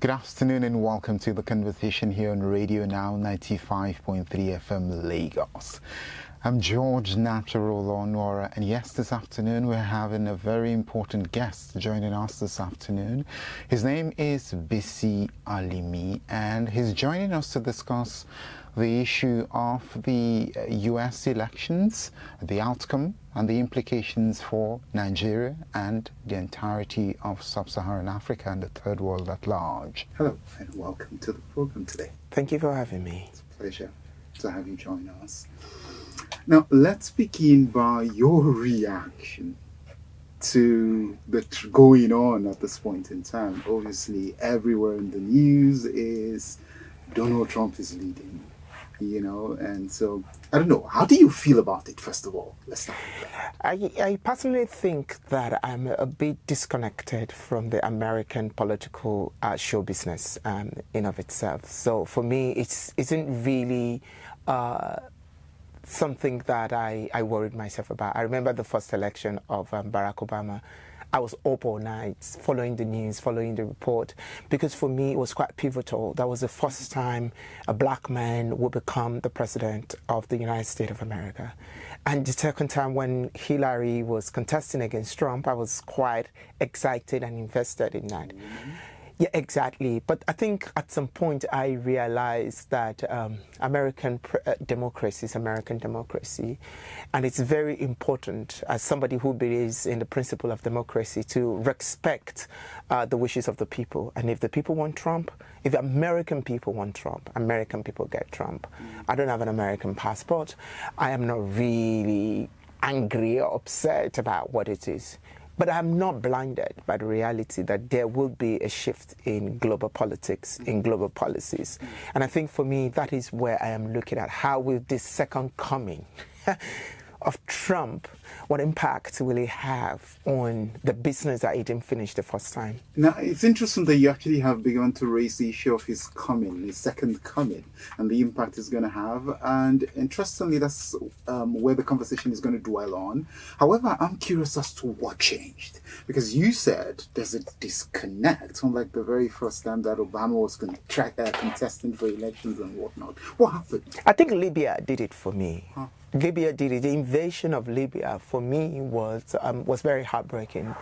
Good afternoon and welcome to the conversation here on Radio Now 95.3 FM Lagos. I'm George Natural Onwara, and yes, this afternoon we're having a very important guest joining us this afternoon. His name is Bisi Alimi, and he's joining us to discuss the issue of the US elections, the outcome and the implications for Nigeria and the entirety of sub-Saharan Africa and the third world at large. Hello and welcome to the program today. Thank you for having me. It's a pleasure to have you join us. Now, let's begin by your reaction to the going on at this point in time. Obviously, everywhere in the news is Donald Trump is leading, and so I don't know. How do you feel about it, first of all? Let's start with that. I personally think that I'm a bit disconnected from the American political show business in of itself. So for me, it isn't really something that I worried myself about. I remember the first election of Barack Obama. I was up all night following the news, following the report, because for me it was quite pivotal. That was the first time a black man would become the president of the United States of America. And the second time when Hillary was contesting against Trump, I was quite excited and invested in that. Yeah, exactly. But I think at some point I realized that American democracy is American democracy. And it's very important, as somebody who believes in the principle of democracy, to respect the wishes of the people. And if the people want Trump, if the American people want Trump, American people get Trump. I don't have an American passport. I am not really angry or upset about what it is. But I'm not blinded by the reality that there will be a shift in global politics, in global policies. And I think for me, that is where I am looking at how will this second coming of Trump, what impact will it have on the business that he didn't finish the first time? Now, it's interesting that you actually have begun to raise the issue of his coming, his second coming, and the impact it's going to have. And interestingly, that's where the conversation is going to dwell on. However, I'm curious as to what changed. Because you said there's a disconnect, unlike the very first time that Obama was contesting for elections and whatnot. What happened? I think Libya did it for me. Huh? Libya did it. The invasion of Libya for me was very heartbreaking.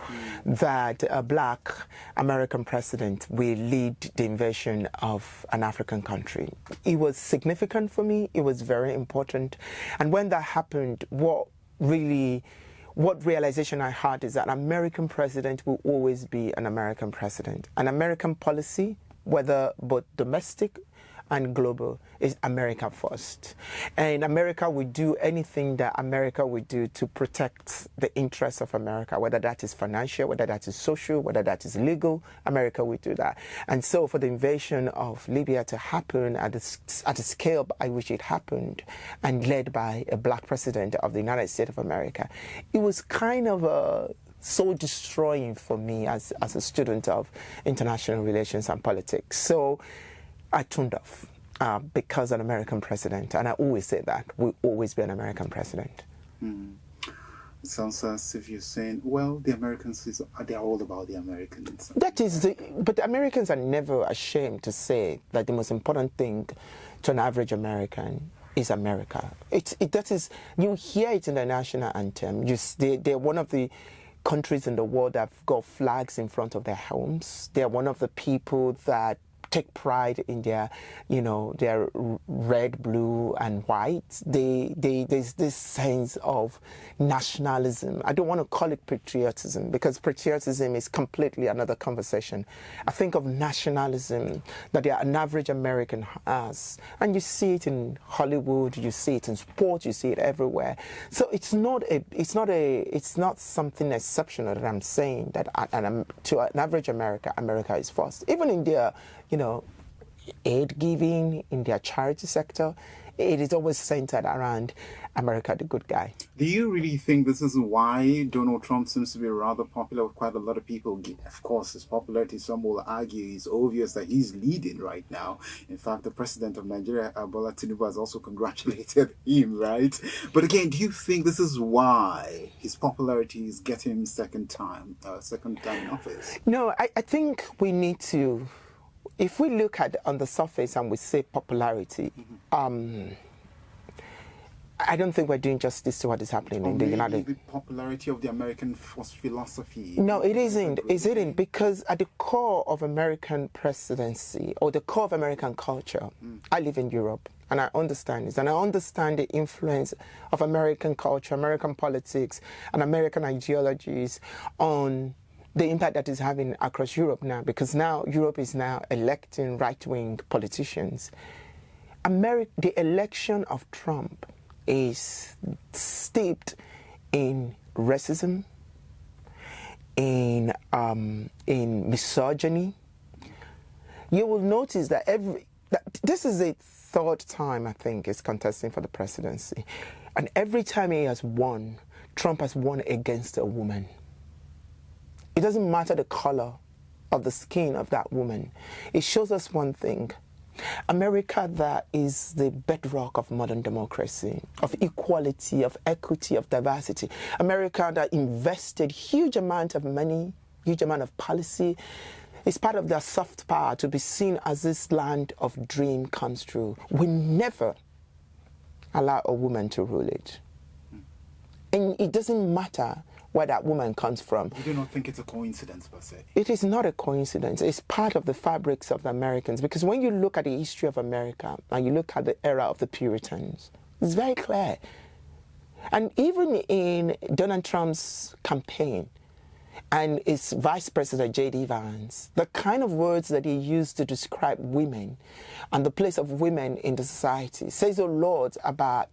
That a black American president will lead the invasion of an African country. It was significant for me. It was very important. And when that happened, what realization I had is that an American president will always be an American president. An American policy, whether both domestic and global, is America first. And America will do anything that America will do to protect the interests of America, whether that is financial, whether that is social, whether that is legal, America will do that. And so for the invasion of Libya to happen at the scale by which it happened and led by a black president of the United States of America, it was kind of soul destroying for me as a student of international relations and politics. So I tuned off because an American president, and I always say that, will always be an American president. It sounds as if you're saying, well, the Americans, they're all about the Americans. But the Americans are never ashamed to say that the most important thing to an average American is America. You hear it in the national anthem. They're one of the countries in the world that have got flags in front of their homes. They're one of the people that take pride in their red, blue, and white. There's this sense of nationalism. I don't want to call it patriotism because patriotism is completely another conversation. I think of nationalism that an average American has, and you see it in Hollywood, you see it in sports, you see it everywhere. So it's not something exceptional that I'm saying that to an average America is first. Even in their aid giving, in their charity sector, it is always centered around America, the good guy. Do you really think this is why Donald Trump seems to be rather popular with quite a lot of people? Of course, his popularity, some will argue, is obvious that he's leading right now. In fact, the president of Nigeria, Bola Tinubu, has also congratulated him, right? But again, do you think this is why his popularity is getting him second time in office? No, I think we need to if we look at on the surface and we say popularity, I don't think we're doing justice to what is happening in the United States. The popularity of the American philosophy. No, it isn't. It isn't, because at the core of American presidency, or the core of American culture, I live in Europe and I understand this, and I understand the influence of American culture, American politics, and American ideologies on the impact that is having across Europe now, because now Europe is now electing right-wing politicians. The election of Trump is steeped in racism, in misogyny. You will notice that this is the third time, I think, he's contesting for the presidency. And every time he has won, Trump has won against a woman. It doesn't matter the color of the skin of that woman. It shows us one thing. America, that is the bedrock of modern democracy, of equality, of equity, of diversity. America that invested huge amount of money, huge amount of policy. It's part of their soft power to be seen as this land of dream comes true. We never allow a woman to rule it. And it doesn't matter where that woman comes from. You do not think it's a coincidence, per se? It is not a coincidence. It's part of the fabrics of the Americans. Because when you look at the history of America and you look at the era of the Puritans, it's very clear. And even in Donald Trump's campaign and his Vice President, J.D. Vance, the kind of words that he used to describe women and the place of women in the society says a lot about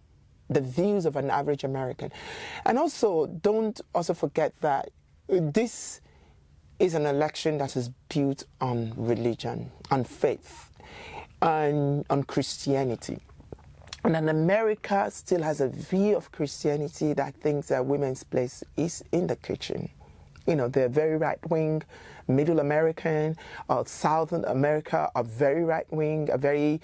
the views of an average American. And also, don't also forget that this is an election that is built on religion, on faith, and on Christianity. And then America still has a view of Christianity that thinks that women's place is in the kitchen. You know, they're very right-wing, Middle American, or Southern America are very right-wing, are very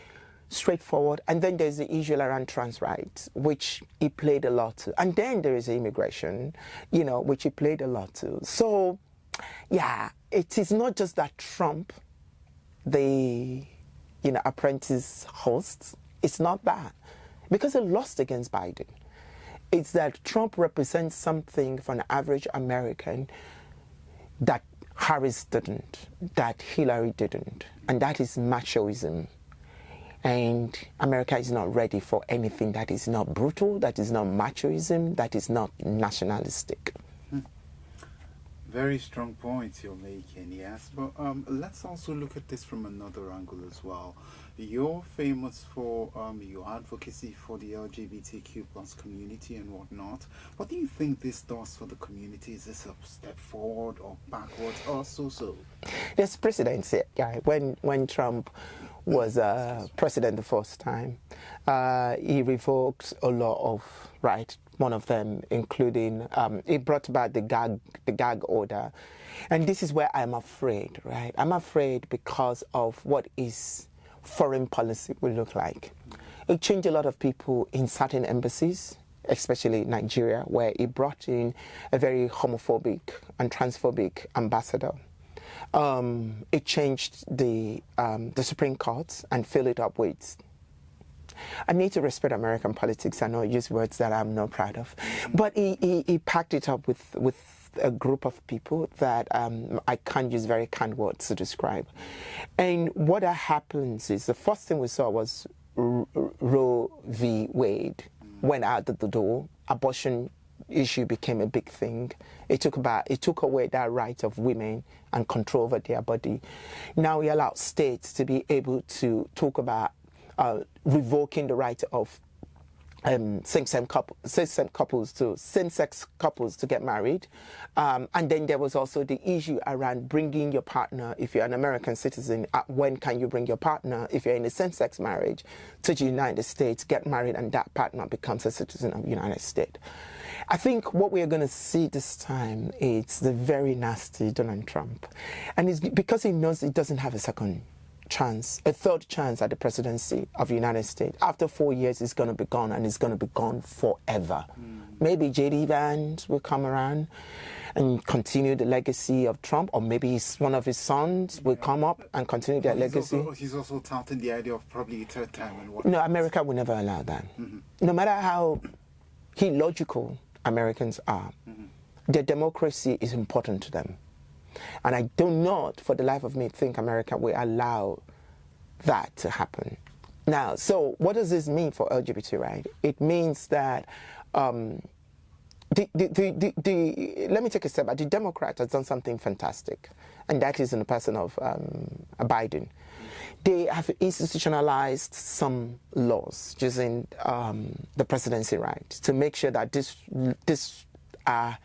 straightforward. And then there's the issue around trans rights, which he played a lot to. And then there is immigration, you know, which he played a lot to. So, yeah, it is not just that Trump, the, apprentice host, it's not that. Because he lost against Biden. It's that Trump represents something for an average American that Harris didn't, that Hillary didn't, and that is machoism. And America is not ready for anything that is not brutal, that is not machoism, that is not nationalistic. Very strong points you're making, yes. But let's also look at this from another angle as well. You're famous for your advocacy for the LGBTQ plus community and whatnot. What do you think this does for the community? Is this a step forward or backwards or so? There's precedence here. Yeah. When Trump was president the first time, he revoked a lot of rights. One of them, including, it brought back the gag order. And this is where I'm afraid, right? I'm afraid because of what his foreign policy will look like. It changed a lot of people in certain embassies, especially Nigeria, where he brought in a very homophobic and transphobic ambassador. It changed the Supreme Court and filled it up with, I need to respect American politics. I know I use words that I'm not proud of. But he packed it up with a group of people that I can't use very kind words to describe. And what happens is the first thing we saw was Roe v. Wade went out of the door. Abortion issue became a big thing. It took away that right of women and control over their body. Now we allow states to be able to talk about revoking the right of same-sex couples to get married. And then there was also the issue around bringing your partner, if you're an American citizen, when can you bring your partner, if you're in a same-sex marriage, to the United States, get married, and that partner becomes a citizen of the United States. I think what we are going to see this time is the very nasty Donald Trump. And it's because he knows he doesn't have a second chance, a third chance at the presidency of the United States. After 4 years, it's going to be gone, and it's going to be gone forever. Maybe J.D. Vance will come around, and continue the legacy of Trump, or maybe one of his sons will come up and continue that legacy. He's also touting the idea of probably a third time and what. No, America will never allow that. No matter how illogical Americans are, their democracy is important to them. And I do not, for the life of me, think America will allow that to happen. Now, so what does this mean for LGBT rights? It means that let me take a step back. The Democrat has done something fantastic, and that is in the person of Biden. They have institutionalized some laws using the presidency right to make sure that this are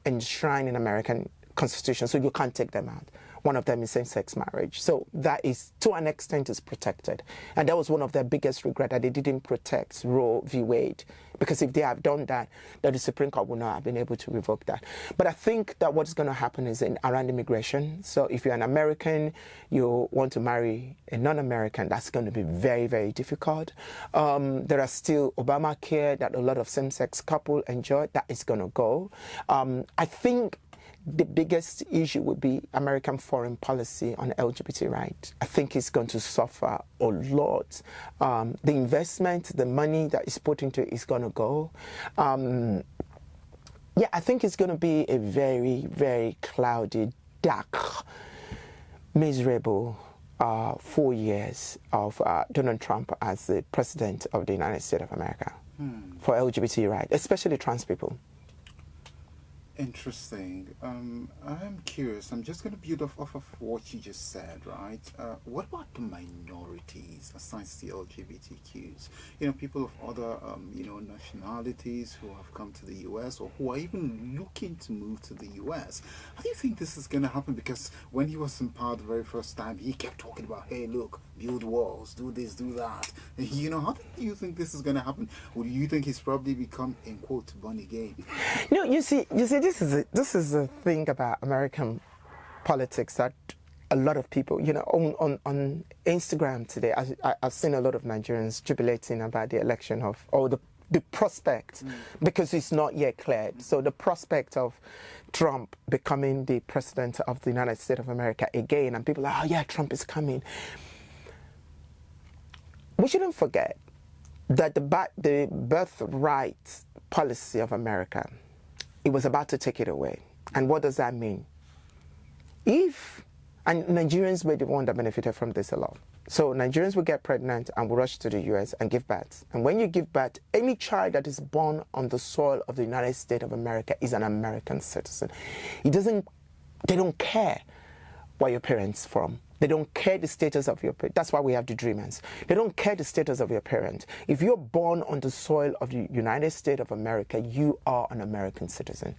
enshrined in American Constitution, so you can't take them out. One of them is same-sex marriage. So that is, to an extent, is protected. And that was one of their biggest regrets, that they didn't protect Roe v. Wade. Because if they have done that, then the Supreme Court would not have been able to revoke that. But I think that what's going to happen is around immigration. So if you're an American, you want to marry a non-American, that's going to be very, very difficult. There are still Obamacare that a lot of same-sex couples enjoy. That is going to go. I think the biggest issue would be American foreign policy on LGBT rights. I think it's going to suffer a lot. The investment, the money that is put into it is going to go. I think it's going to be a very, very cloudy, dark, miserable 4 years of Donald Trump as the president of the United States of America for LGBT rights, especially trans people. Interesting. I'm curious. I'm just going to build off of what you just said, right? What about the minorities aside the LGBTQs? You know, people of other, nationalities who have come to the US or who are even looking to move to the US. How do you think this is going to happen? Because when he was in power the very first time, he kept talking about, hey, look, build walls, do this, do that. How do you think this is going to happen? Or do you think he's probably become, in quote, born again? No, you see, this is the thing about American politics that a lot of people, on Instagram today, I've seen a lot of Nigerians jubilating about the election the prospect, because it's not yet cleared. So the prospect of Trump becoming the president of the United States of America again, and people are like, oh yeah, Trump is coming. We shouldn't forget that the birthright policy of America, it was about to take it away. And what does that mean? And Nigerians were the one that benefited from this a lot. So Nigerians will get pregnant and will rush to the US and give birth. And when you give birth, any child that is born on the soil of the United States of America is an American citizen. They don't care where your parents from. They don't care the status of your parents. That's why we have the Dreamers. They don't care the status of your parents. If you're born on the soil of the United States of America, you are an American citizen.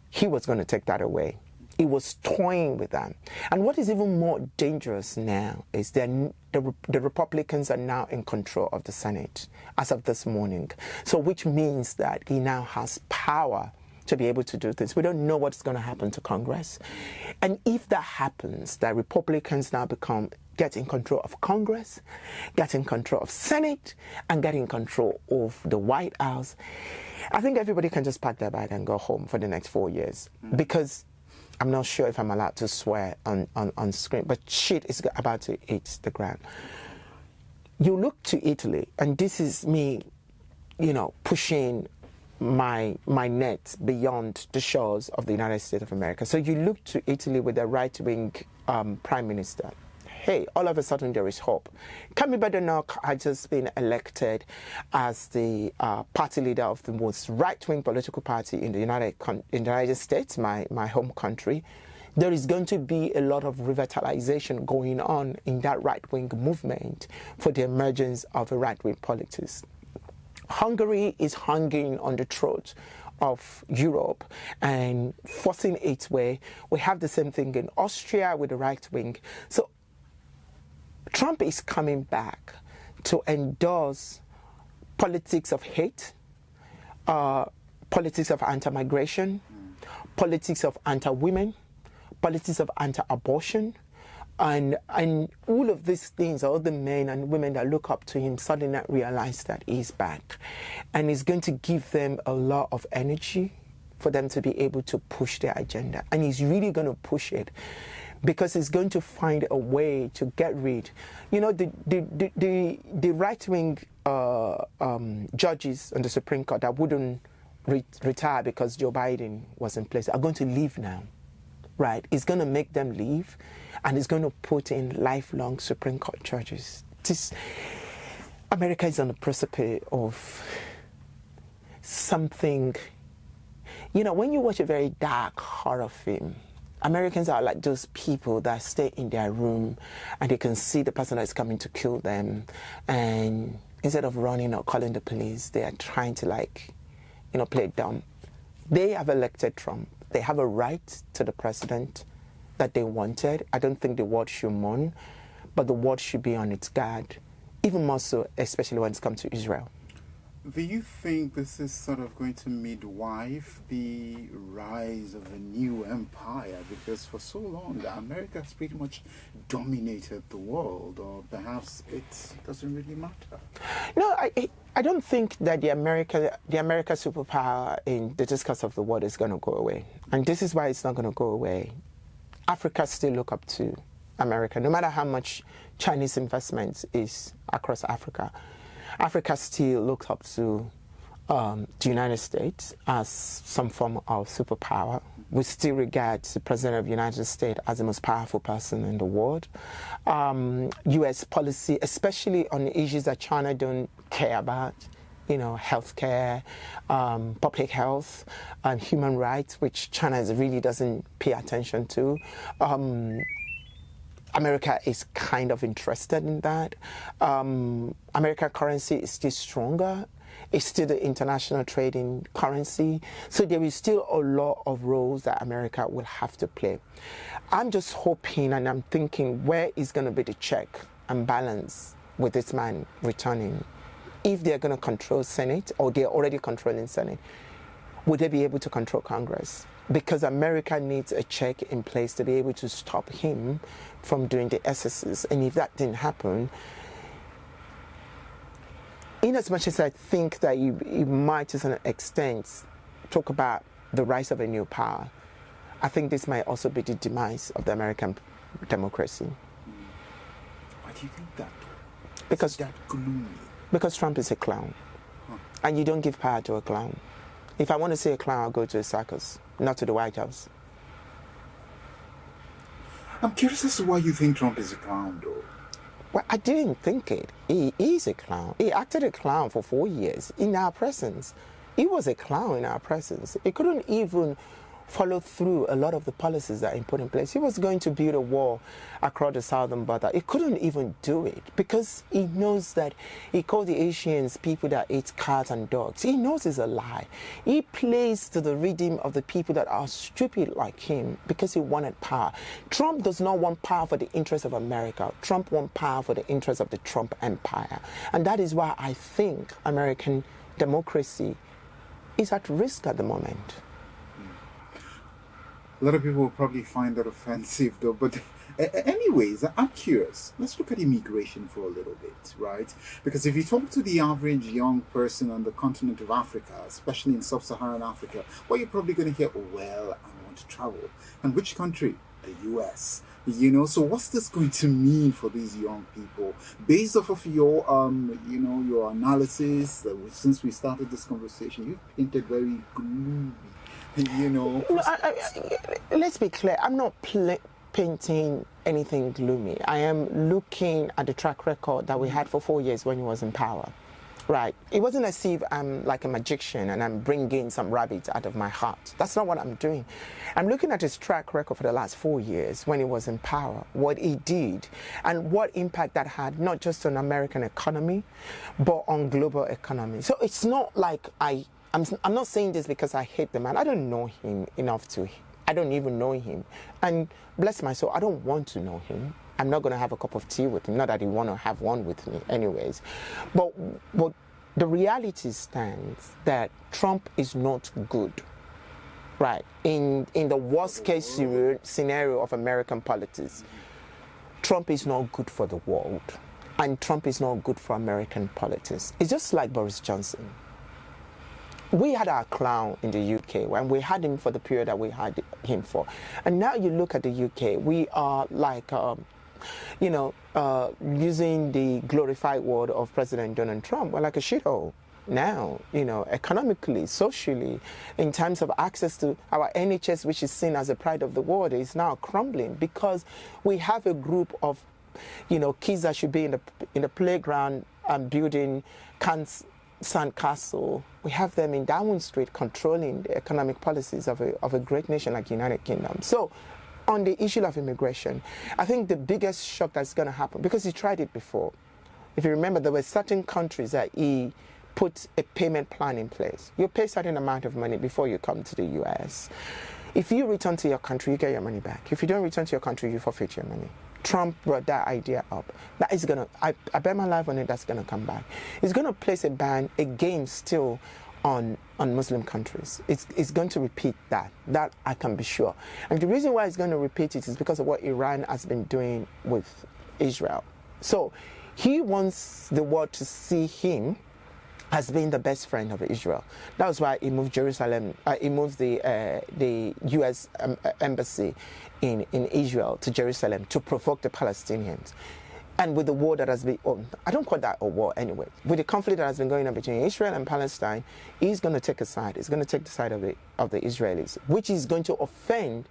He was going to take that away. He was toying with that. And what is even more dangerous now is that the Republicans are now in control of the Senate as of this morning. So which means that he now has power to be able to do this. We don't know what's going to happen to Congress. And if that happens, that Republicans now get in control of Congress, get in control of Senate, and get in control of the White House, I think everybody can just pack their bag and go home for the next 4 years. Because I'm not sure if I'm allowed to swear on screen, but shit is about to hit the ground. You look to Italy, and this is me, pushing my net beyond the shores of the United States of America. So you look to Italy with a right-wing prime minister. Hey, all of a sudden there is hope. Kami Badenoch had just been elected as the party leader of the most right-wing political party in the United States, my home country. There is going to be a lot of revitalization going on in that right-wing movement for the emergence of a right-wing politics. Hungary is hanging on the throat of Europe and forcing its way. We have the same thing in Austria with the right wing. So Trump is coming back to endorse politics of hate, politics of anti-migration, politics of anti-women, politics of anti-abortion. And all of these things, all the men and women that look up to him suddenly realize that he's back. And he's going to give them a lot of energy for them to be able to push their agenda. And he's really going to push it because he's going to find a way to get rid. You know, the right-wing judges on the Supreme Court that wouldn't retire because Joe Biden was in place are going to leave now, right? He's going to make them leave, and he's going to put in lifelong Supreme Court judges. America is on the precipice of something. You know, when you watch a very dark horror film, Americans are like those people that stay in their room and they can see the person that's coming to kill them, and instead of running or calling the police, they are trying to, like, you know, play dumb. They have elected Trump. They have a right to the president that they wanted. I don't think the world should mourn, but the world should be on its guard, even more so, especially when it comes to Israel. Do you think this is sort of going to midwife the rise of a new empire? Because for so long, America has pretty much dominated the world, or perhaps it doesn't really matter. No, I don't think that the America superpower in the discourse of the world is going to go away. And this is why it's not going to go away. Africa still look up to America, no matter how much Chinese investment is across Africa. Africa still looks up to the United States as some form of superpower. We still regard the President of the United States as the most powerful person in the world. U.S. policy, especially on the issues that China don't care about, you know, healthcare, public health, human rights, which China really doesn't pay attention to. America is kind of interested in that. American currency is still stronger. It's still the international trading currency. So there is still a lot of roles that America will have to play. I'm just hoping and I'm thinking, where is going to be the check and balance with this man returning? If they're going to control Senate, or they're already controlling Senate, would they be able to control Congress? Because America needs a check in place to be able to stop him from doing the excesses. And if that didn't happen, in as much as I think that you might, to some extent, talk about the rise of a new power, I think this might also be the demise of the American democracy. Why do you think that? Because is that gloomy? Because Trump is a clown. And you don't give power to a clown. If I want to see a clown, I'll go to a circus, not to the White House. I'm curious as to why you think Trump is a clown, though. Well, I didn't think it. He is a clown. He acted a clown for 4 years in our presence. He was a clown in our presence. He couldn't even follow through a lot of the policies that he put in place. He was going to build a wall across the southern border. He couldn't even do it because he knows that he called the Asians people that eat cats and dogs. He knows it's a lie. He plays to the rhythm of the people that are stupid like him because he wanted power. Trump does not want power for the interest of America. Trump wants power for the interest of the Trump empire. And that is why I think American democracy is at risk at the moment. A lot of people will probably find that offensive, though. But anyways, I'm curious. Let's look at immigration for a little bit, right? Because if you talk to the average young person on the continent of Africa, especially in sub-Saharan Africa, well, you're probably going to hear, oh, well, I want to travel. And which country? The U.S. You know, so what's this going to mean for these young people? Based off of your, your analysis, since we started this conversation, you've painted very gloomy. No, let's be clear. I'm not painting anything gloomy. I am looking at the track record that we had for 4 years when he was in power. Right. It wasn't as if I'm like a magician and I'm bringing some rabbits out of my hat. That's not what I'm doing. I'm looking at his track record for the last 4 years when he was in power, what he did, and what impact that had, not just on American economy, but on global economy. So it's not like I'm not saying this because I hate the man. I don't know him enough I don't even know him. And bless my soul, I don't want to know him. I'm not going to have a cup of tea with him. Not that he want to have one with me anyways. But the reality stands that Trump is not good, right? In the worst case scenario of American politics, Trump is not good for the world. And Trump is not good for American politics. It's just like Boris Johnson. we had our clown in the UK, and we had him for the period that we had him for. And now you look at the UK, we are like, using the glorified word of President Donald Trump, we're like a shithole now, economically, socially, in terms of access to our NHS, which is seen as a pride of the world, is now crumbling because we have a group of, kids that should be in the playground and building sandcastle. We have them in Downing Street controlling the economic policies of a great nation like the United Kingdom. So on the issue of immigration, I think the biggest shock that's going to happen, because he tried it before. If you remember, there were certain countries that he put a payment plan in place. You pay a certain amount of money before you come to the US. If you return to your country, you get your money back. If you don't return to your country, you forfeit your money. Trump brought that idea up. That is going to, I bet my life on it, that's going to come back. He's going to place a ban again still on Muslim countries. It's going to repeat that. That I can be sure. And the reason why it's going to repeat it is because of what Iran has been doing with Israel. So he wants the world to see him has been the best friend of Israel. That was why he moved Jerusalem. He moved the U.S. embassy in Israel to Jerusalem to provoke the Palestinians. And with the war that has been, I don't call that a war anyway. With the conflict that has been going on between Israel and Palestine, he's going to take a side. He's going to take the side of the Israelis, which is going to offend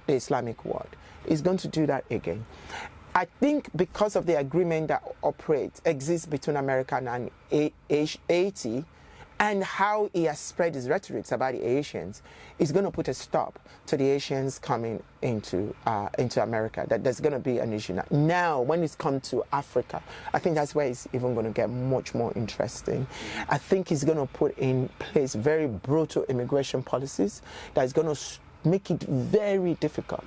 the Islamic world. He's going to do that again. I think because of the agreement that exists between America and Haiti, and how he has spread his rhetoric about the Asians, is going to put a stop to the Asians coming into America. That there's going to be an issue now. Now, when it's come to Africa, I think that's where it's even going to get much more interesting. I think he's going to put in place very brutal immigration policies that is going to make it very difficult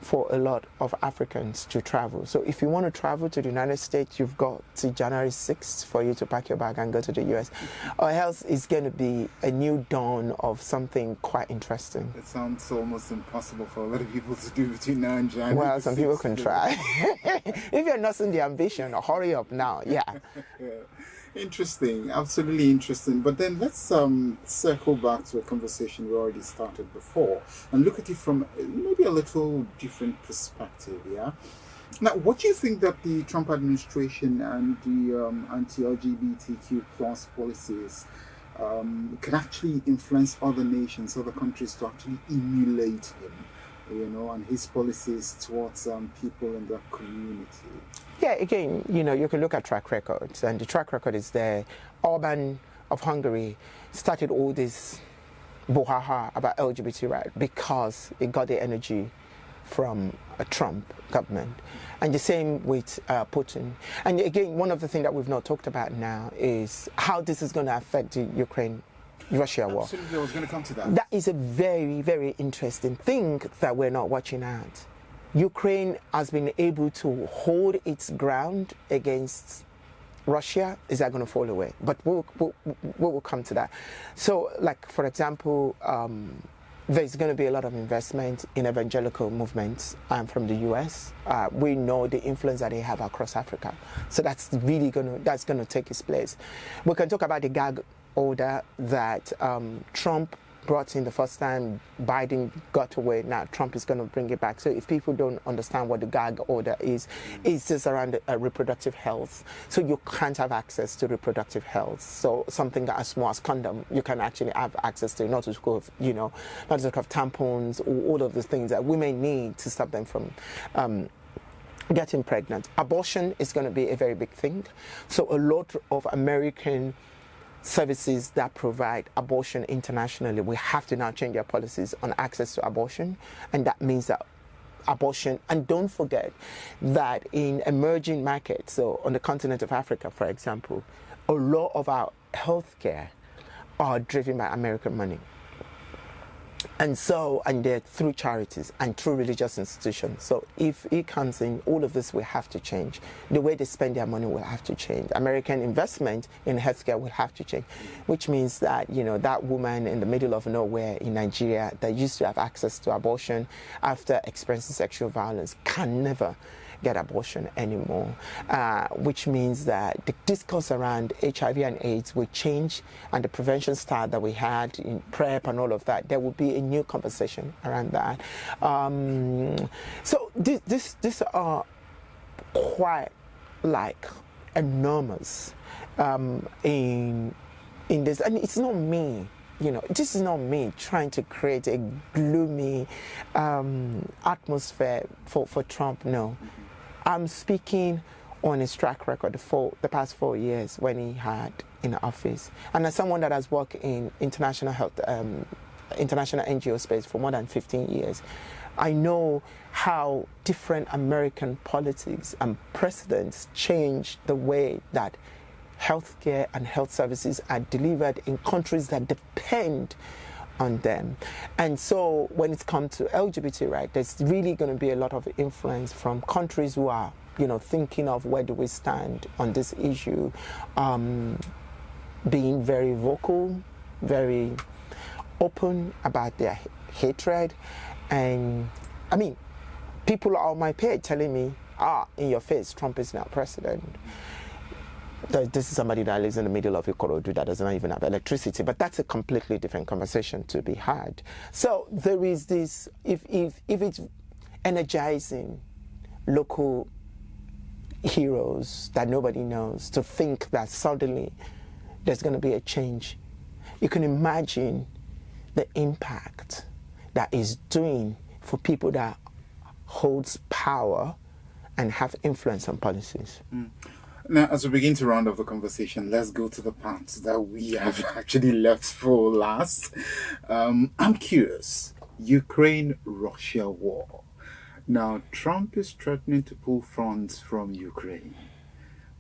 for a lot of Africans to travel. So if you want to travel to the United States, you've got to January 6th for you to pack your bag and go to the US. Or else it's going to be a new dawn of something quite interesting. It sounds almost impossible for a lot of people to do between now and January. Well, some people can try. If you're not seeing the ambition, hurry up now. Yeah. Yeah. Interesting, absolutely interesting. But then let's circle back to a conversation we already started before and look at it from maybe a little different perspective. Yeah. Now, what do you think that the Trump administration and the anti-LGBTQ plus policies can actually influence other nations, other countries to actually emulate him? And his policies towards people in the community? Yeah, again, you can look at track records, and the track record is there. Orban of Hungary started all this brouhaha about LGBT rights because it got the energy from a Trump government. And the same with Putin. And again, one of the things that we've not talked about now is how this is going to affect the Ukraine-Russia war. Absolutely, I was going to come to that. That is a very, very interesting thing that we're not watching out. Ukraine has been able to hold its ground against Russia. Is that going to fall away? But we'll come to that. So, like, for example, there's going to be a lot of investment in evangelical movements from the US. We know the influence that they have across Africa. So that's really going to take its place. We can talk about the gag order that Trump brought in the first time. Biden got away. Now Trump is going to bring it back. So if people don't understand what the gag order is, it's just around reproductive health. So you can't have access to reproductive health. So something that as small as condom, you can actually have access to, not to talk of, not to talk of tampons, or all of the things that women need to stop them from getting pregnant. Abortion is going to be a very big thing. So a lot of American services that provide abortion internationally, we have to now change their policies on access to abortion. And that means that abortion, and don't forget that in emerging markets, so on the continent of Africa, for example, a lot of our healthcare are driven by American money. And they're through charities and through religious institutions. So if it comes in, all of this will have to change. The way they spend their money will have to change. American investment in healthcare will have to change, which means that, that woman in the middle of nowhere in Nigeria that used to have access to abortion after experiencing sexual violence can never get abortion anymore, which means that the discourse around HIV and AIDS will change, and the prevention start that we had in PrEP and all of that, there will be a new conversation around that. So these are quite like enormous in this, and it's not me. This is not me trying to create a gloomy atmosphere for Trump. No, I'm speaking on his track record for the past 4 years when he had in office, and as someone that has worked in international health, international NGO space for more than 15 years, I know how different American politics and precedents change the way that healthcare and health services are delivered in countries that depend on them. And so when it comes to LGBT rights, there's really going to be a lot of influence from countries who are, thinking of where do we stand on this issue, being very vocal, very open about their hatred. And I mean, people are on my page telling me, in your face, Trump is now president. This is somebody that lives in the middle of Ikorodu that does not even have electricity, but that's a completely different conversation to be had. So there is this, if it's energizing local heroes that nobody knows to think that suddenly there's going to be a change, you can imagine the impact that is doing for people that holds power and have influence on policies. Now, as we begin to round off the conversation, let's go to the parts that we have actually left for last. I'm curious, Ukraine-Russia war. Now, Trump is threatening to pull funds from Ukraine.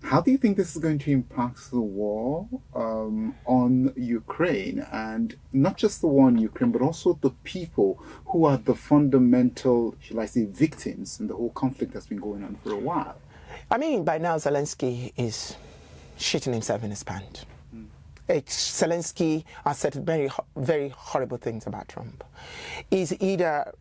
How do you think this is going to impact the war on Ukraine? And not just the war in Ukraine, but also the people who are the fundamental, shall I say, victims in the whole conflict that's been going on for a while. I mean, by now, Zelensky is shitting himself in his pants. Zelensky has said very, very horrible things about Trump. He's either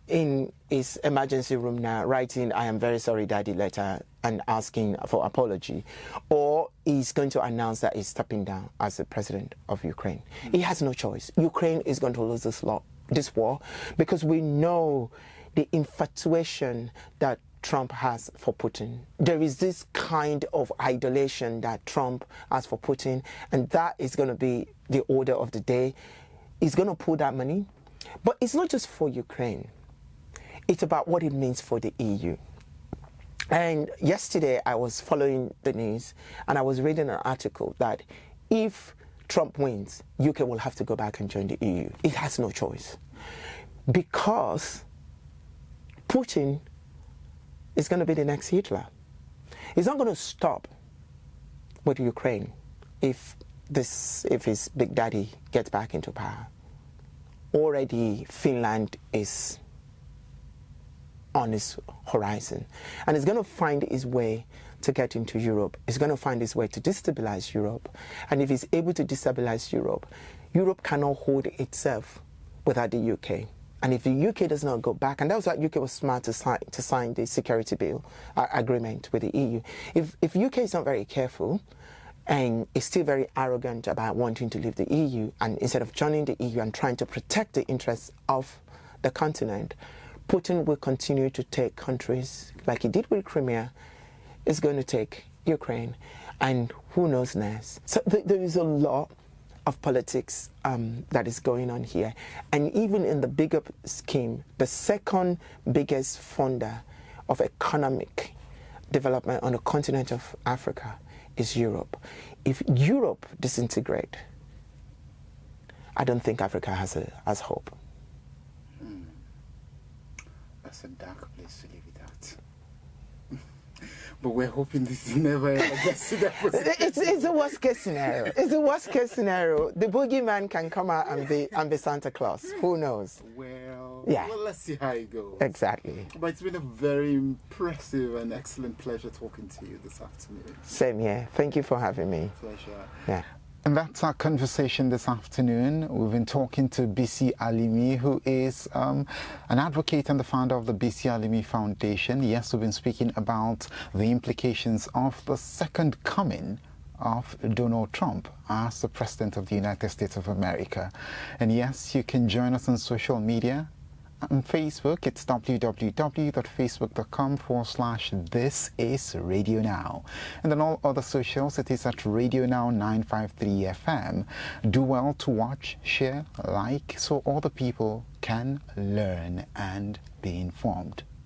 in his emergency room now writing, "I am very sorry, Daddy" letter and asking for apology, or he's going to announce that he's stepping down as the president of Ukraine. He has no choice. Ukraine is going to lose this war because we know the infatuation that Trump has for Putin. There is this kind of idolation that Trump has for Putin, and that is going to be the order of the day. He's going to pull that money, but it's not just for Ukraine. It's about what it means for the EU. And yesterday I was following the news and I was reading an article that if Trump wins, UK will have to go back and join the EU. It has no choice because Putin is going to be the next Hitler. He's not going to stop with Ukraine if his big daddy gets back into power. Already Finland is on his horizon, and he's going to find his way to get into Europe. He's going to find his way to destabilize Europe, and if he's able to destabilize Europe, Europe cannot hold itself without the UK. And if the UK does not go back, and that was why UK was smart to sign the security bill agreement with the EU. If UK is not very careful and is still very arrogant about wanting to leave the EU, and instead of joining the EU and trying to protect the interests of the continent, Putin will continue to take countries like he did with Crimea. Is going to take Ukraine, and who knows next. So there is a lot of politics that is going on here. And even in the bigger scheme, the second biggest funder of economic development on the continent of Africa is Europe. If Europe disintegrates, I don't think Africa has hope. That's a dark place to leave it at. But we're hoping this never ever gets to that position. It's the worst case scenario. It's the worst case scenario. The boogeyman can come out and be Santa Claus. Who knows? Well, yeah. Well, let's see how it goes. Exactly. But it's been a very impressive and excellent pleasure talking to you this afternoon. Same here. Thank you for having me. Pleasure. Yeah. And that's our conversation this afternoon. We've been talking to Bisi Alimi, who is an advocate and the founder of the Bisi Alimi Foundation. Yes, we've been speaking about the implications of the second coming of Donald Trump as the President of the United States of America. And yes, you can join us on social media. On Facebook, it's www.facebook.com/thisisradionow. And on all other socials, it is at Radio Now 953 FM. Do well to watch, share, like, so other people can learn and be informed.